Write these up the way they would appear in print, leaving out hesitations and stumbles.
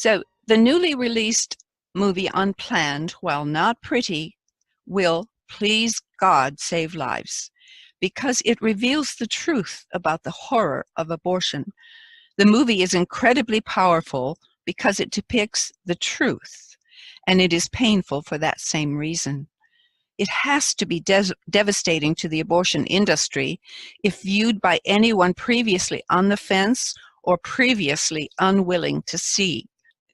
So the newly released movie Unplanned, while not pretty, will, please God, save lives because it reveals the truth about the horror of abortion. The movie is incredibly powerful because it depicts the truth, and it is painful for that same reason. It has to be devastating to the abortion industry if viewed by anyone previously on the fence or previously unwilling to see.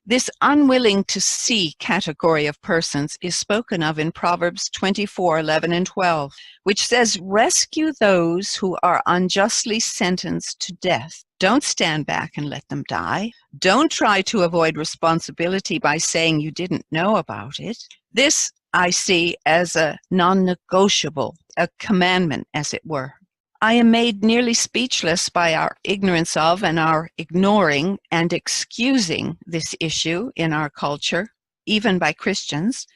This unwilling to see category of persons is spoken of in Proverbs 24:11 and 12, which says, "Rescue those who are unjustly sentenced to death. Don't stand back and let them die. Don't try to avoid responsibility by saying you didn't know about it." This I see as a non-negotiable, a commandment, as it were. I am made nearly speechless by our ignorance of and our ignoring and excusing this issue in our culture, even by Christians.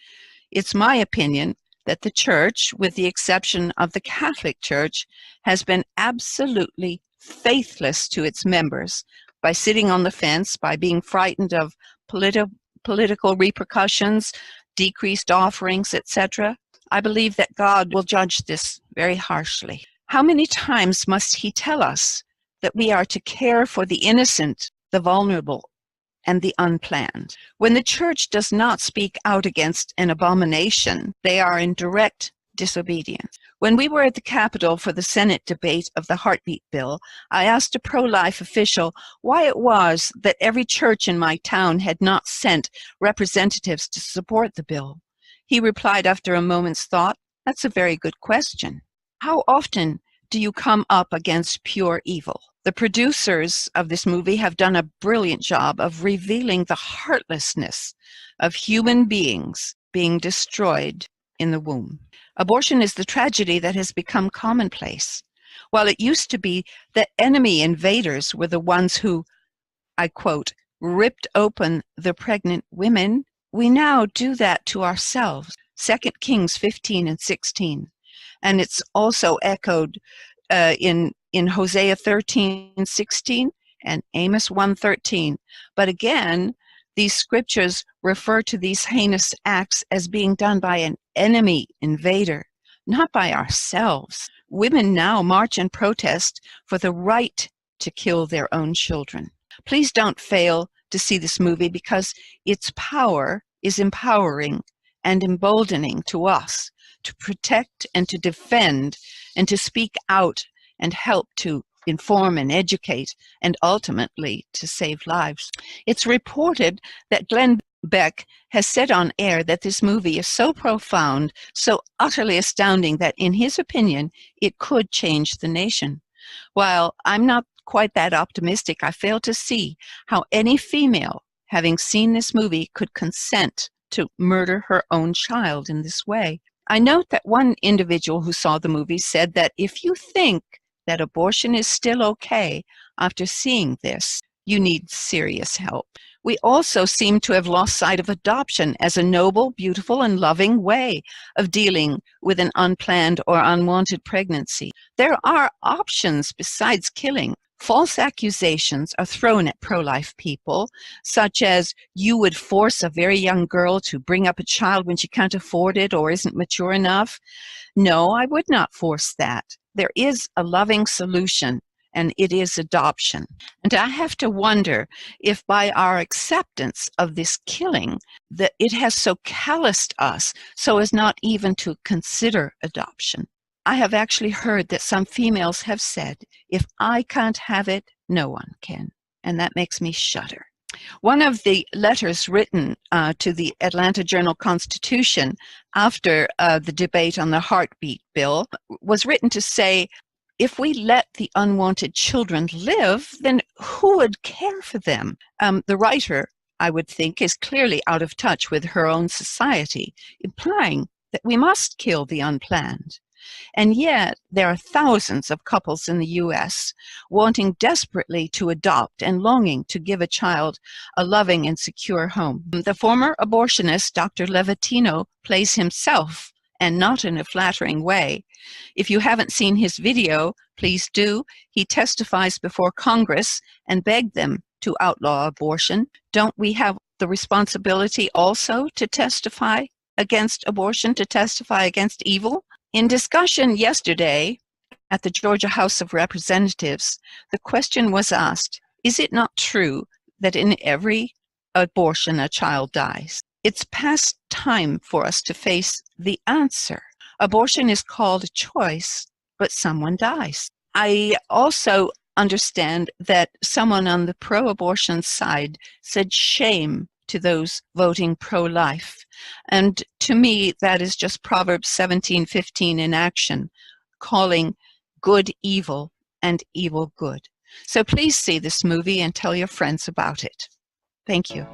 It's my opinion that the church, with the exception of the Catholic Church, has been absolutely faithless to its members by sitting on the fence, by being frightened of political repercussions, decreased offerings, etc. I believe that God will judge this very harshly. How many times must He tell us that we are to care for the innocent, the vulnerable, and the unplanned? When the church does not speak out against an abomination, they are in direct disobedience. When we were at the Capitol for the Senate debate of the heartbeat bill, I asked a pro-life official why it was that every church in my town had not sent representatives to support the bill. He replied after a moment's thought, "That's a very good question. How often do you come up against pure evil?" The producers of this movie have done a brilliant job of revealing the heartlessness of human beings being destroyed in the womb. Abortion is the tragedy that has become commonplace. While it used to be that enemy invaders were the ones who, I quote, ripped open the pregnant women, we now do that to ourselves. 2 Kings 15 and 16. And it's also echoed in Hosea 13:16 and Amos 1:13. But again, these scriptures refer to these heinous acts as being done by an enemy invader, not by ourselves. Women now march and protest for the right to kill their own children. Please don't fail to see this movie because its power is empowering and emboldening to us to protect and to defend and to speak out and help to inform and educate and ultimately to save lives. It's reported that Glenn Beck has said on air that this movie is so profound, so utterly astounding that in his opinion, it could change the nation. While I'm not quite that optimistic, I fail to see how any female having seen this movie could consent to murder her own child in this way. I note that one individual who saw the movie said that if you think that abortion is still okay after seeing this, you need serious help. We also seem to have lost sight of adoption as a noble, beautiful, and loving way of dealing with an unplanned or unwanted pregnancy. There are options besides killing. False accusations are thrown at pro-life people, such as you would force a very young girl to bring up a child when she can't afford it or isn't mature enough. No, I would not force that. There is a loving solution, and it is adoption. And I have to wonder if by our acceptance of this killing, that it has so calloused us so as not even to consider adoption. I have actually heard that some females have said, if I can't have it, no one can. And that makes me shudder. One of the letters written to the Atlanta Journal-Constitution after the debate on the heartbeat bill was written to say, if we let the unwanted children live, then who would care for them? The writer, I would think, is clearly out of touch with her own society, implying that we must kill the unplanned. And yet, there are thousands of couples in the U.S. wanting desperately to adopt and longing to give a child a loving and secure home. The former abortionist, Dr. Levatino, plays himself, and not in a flattering way. If you haven't seen his video, please do. He testifies before Congress and begged them to outlaw abortion, don't we have the responsibility also to testify against abortion, to testify against evil? In discussion yesterday at the Georgia House of Representatives, the question was asked, is it not true that in every abortion a child dies? It's past time for us to face the answer. Abortion is called a choice, but someone dies. I also understand that someone on the pro-abortion side said shame to those voting pro-life. And to me, that is just Proverbs 17:15 in action, calling good evil and evil good. So please see this movie and tell your friends about it. Thank you.